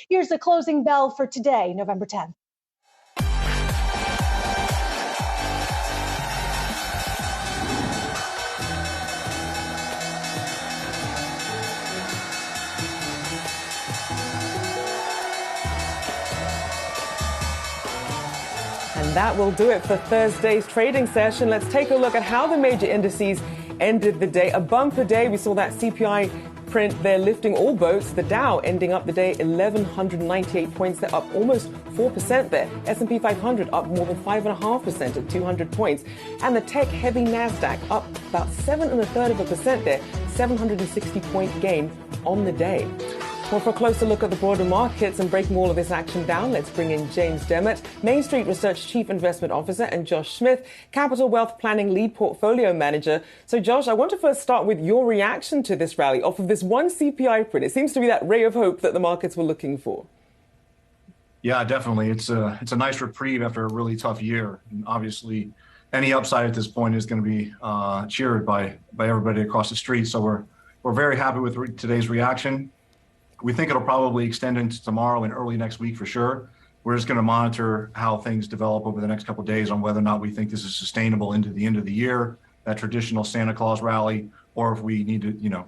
Here's the closing bell for today, November 10th. And that will do it for Thursday's trading session. Let's take a look at how the major indices ended the day. A bumper day. We saw that CPI print there lifting all boats. The Dow ending up the day 1,198 points. They're up almost 4% there. S&P 500 up more than 5.5% at 200 points. And the tech-heavy NASDAQ up about 7.33% there. 760-point gain on the day. Well, for a closer look at the broader markets and breaking all of this action down, let's bring in James Demmert, Main Street Research Chief Investment Officer, and Josh Smith, Capital Wealth Planning Lead Portfolio Manager. So, Josh, I want to first start with your reaction to this rally off of this one CPI print. It seems to be that ray of hope that the markets were looking for. Yeah, definitely. It's a nice reprieve after a really tough year. And obviously, any upside at this point is going to be cheered by everybody across the street. So we're very happy with today's reaction. We think it'll probably extend into tomorrow and early next week for sure. We're just going to monitor how things develop over the next couple of days on whether or not we think this is sustainable into the end of the year, that traditional Santa Claus rally, or if we need to,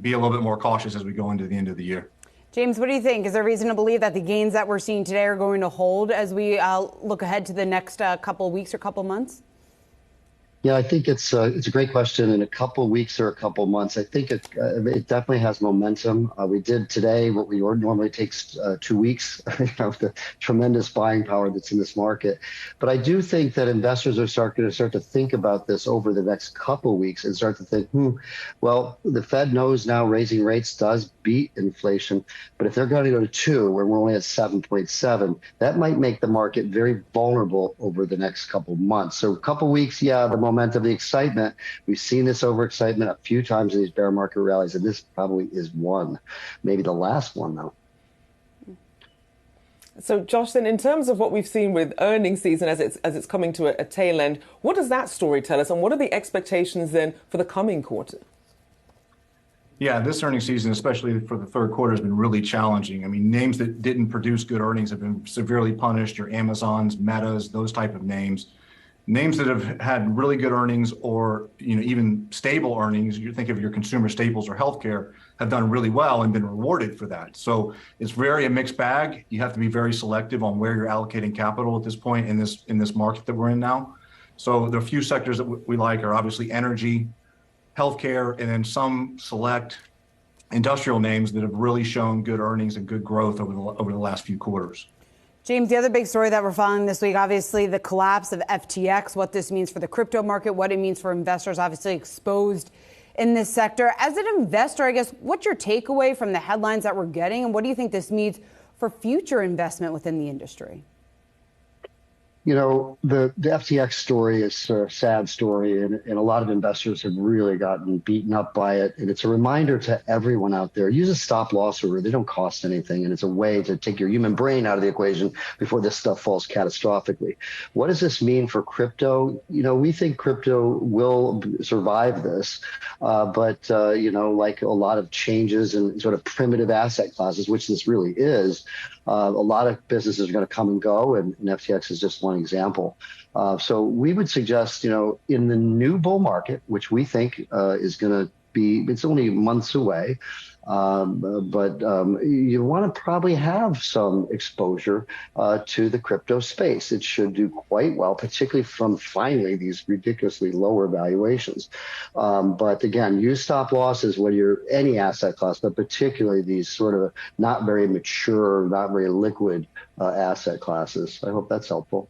be a little bit more cautious as we go into the end of the year. James, what do you think? Is there reason to believe that the gains that we're seeing today are going to hold as we look ahead to the next couple of weeks or couple of months? Yeah, I think it's a great question. In a couple of weeks or a couple of months, I think it definitely has momentum. We did today what we normally takes 2 weeks, the tremendous buying power that's in this market. But I do think that investors are going to start to think about this over the next couple of weeks and start to think, well, the Fed knows now raising rates does beat inflation. But if they're going to go to 2, where we're only at 7.7, that might make the market very vulnerable over the next couple of months. So a couple of weeks, yeah, the momentum, the excitement. We've seen this overexcitement a few times in these bear market rallies, and this probably is one, maybe the last one, though. So, Josh, then in terms of what we've seen with earnings season as it's coming to a tail end, what does that story tell us, and what are the expectations then for the coming quarter? Yeah, this earnings season, especially for the third quarter, has been really challenging. I mean, names that didn't produce good earnings have been severely punished. Your Amazons, Metas, those type of names. Names that have had really good earnings or even stable earnings, you think of your consumer staples or healthcare, have done really well and been rewarded for that. So it's very a mixed bag. You have to be very selective on where you're allocating capital at this point in this market that we're in now. So the few sectors that we like are obviously energy, healthcare, and then some select industrial names that have really shown good earnings and good growth over the last few quarters. James, the other big story that we're following this week, obviously the collapse of FTX, what this means for the crypto market, what it means for investors obviously exposed in this sector. As an investor, I guess, what's your takeaway from the headlines that we're getting, and what do you think this means for future investment within the industry? The FTX story is a sad story, and a lot of investors have really gotten beaten up by it. And it's a reminder to everyone out there, use a stop loss order. They don't cost anything, and it's a way to take your human brain out of the equation before this stuff falls catastrophically. What does this mean for crypto? We think crypto will survive this, but like a lot of changes in sort of primitive asset classes, which this really is, a lot of businesses are going to come and go, and FTX is just one example. So we would suggest, in the new bull market, which we think is going to be, it's only months away, but you want to probably have some exposure to the crypto space. It should do quite well, particularly from finally these ridiculously lower valuations. But again, use stop losses when you're any asset class, but particularly these sort of not very mature, not very liquid asset classes. I hope that's helpful.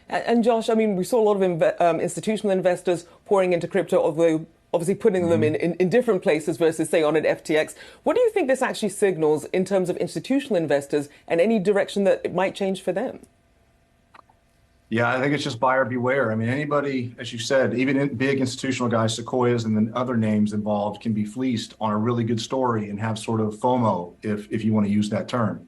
And Josh, I mean, we saw a lot of institutional investors pouring into crypto, although obviously putting them in different places versus, say, on an FTX. What do you think this actually signals in terms of institutional investors and any direction that it might change for them? Yeah, I think it's just buyer beware. I mean, anybody, as you said, even big institutional guys, Sequoias and then other names involved, can be fleeced on a really good story and have sort of FOMO, if you want to use that term.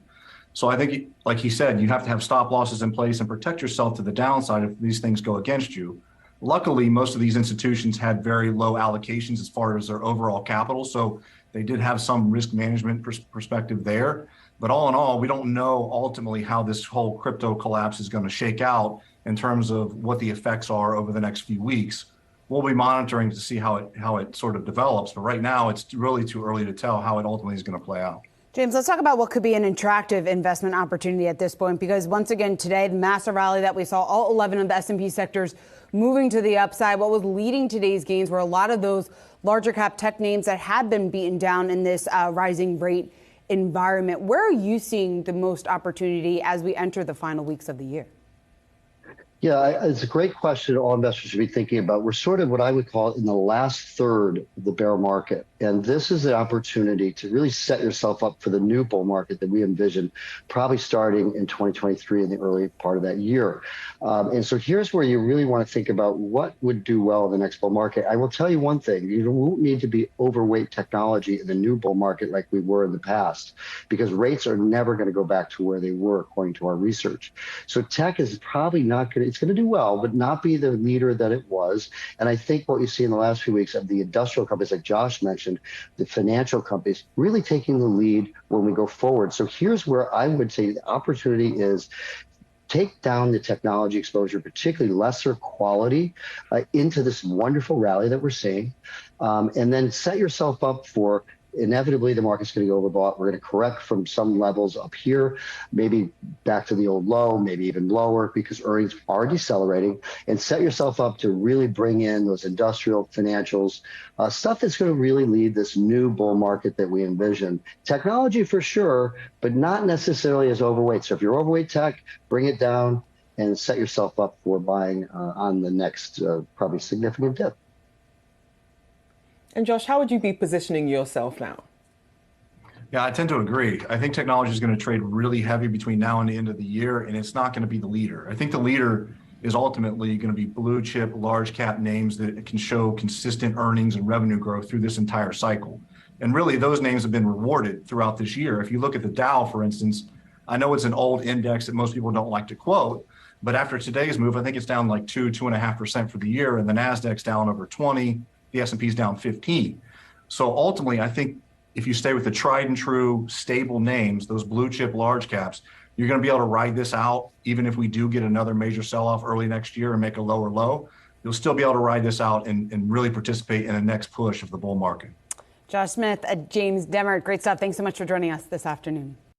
So I think, like he said, you have to have stop losses in place and protect yourself to the downside if these things go against you. Luckily, most of these institutions had very low allocations as far as their overall capital. So they did have some risk management perspective there. But all in all, we don't know ultimately how this whole crypto collapse is going to shake out in terms of what the effects are over the next few weeks. We'll be monitoring to see how it sort of develops. But right now, it's really too early to tell how it ultimately is going to play out. James, let's talk about what could be an attractive investment opportunity at this point, because once again today, the massive rally that we saw, all 11 of the S&P sectors moving to the upside. What was leading today's gains were a lot of those larger cap tech names that had been beaten down in this rising rate environment. Where are you seeing the most opportunity as we enter the final weeks of the year? Yeah, it's a great question all investors should be thinking about. We're sort of what I would call in the last third of the bear market. And this is the opportunity to really set yourself up for the new bull market that we envision probably starting in 2023 in the early part of that year. And so here's where you really want to think about what would do well in the next bull market. I will tell you one thing, you won't need to be overweight technology in the new bull market like we were in the past, because rates are never going to go back to where they were according to our research. So tech is probably not going to, it's going to do well, but not be the leader that it was. And I think what you see in the last few weeks of the industrial companies, like Josh mentioned, the financial companies really taking the lead when we go forward. So here's where I would say the opportunity is: take down the technology exposure, particularly lesser quality, into this wonderful rally that we're seeing, and then set yourself up for inevitably the market's going to go overbought. We're going to correct from some levels up here, maybe back to the old low, maybe even lower, because earnings are decelerating, and set yourself up to really bring in those industrial financials, stuff that's going to really lead this new bull market that we envision. Technology for sure, but not necessarily as overweight. So if you're overweight tech, bring it down and set yourself up for buying on the next probably significant dip. And Josh, how would you be positioning yourself now? Yeah, I tend to agree. I think technology is going to trade really heavy between now and the end of the year, and it's not going to be the leader. I think the leader is ultimately going to be blue chip, large cap names that can show consistent earnings and revenue growth through this entire cycle. And really, those names have been rewarded throughout this year. If you look at the Dow, for instance, I know it's an old index that most people don't like to quote, but after today's move, I think it's down like 2.5% for the year, and the Nasdaq's down over 20. The S&P's down 15. So ultimately, I think if you stay with the tried and true stable names, those blue chip large caps, you're going to be able to ride this out. Even if we do get another major sell-off early next year and make a lower low, you'll still be able to ride this out and really participate in the next push of the bull market. Josh Smith, James Demmert, great stuff. Thanks so much for joining us this afternoon.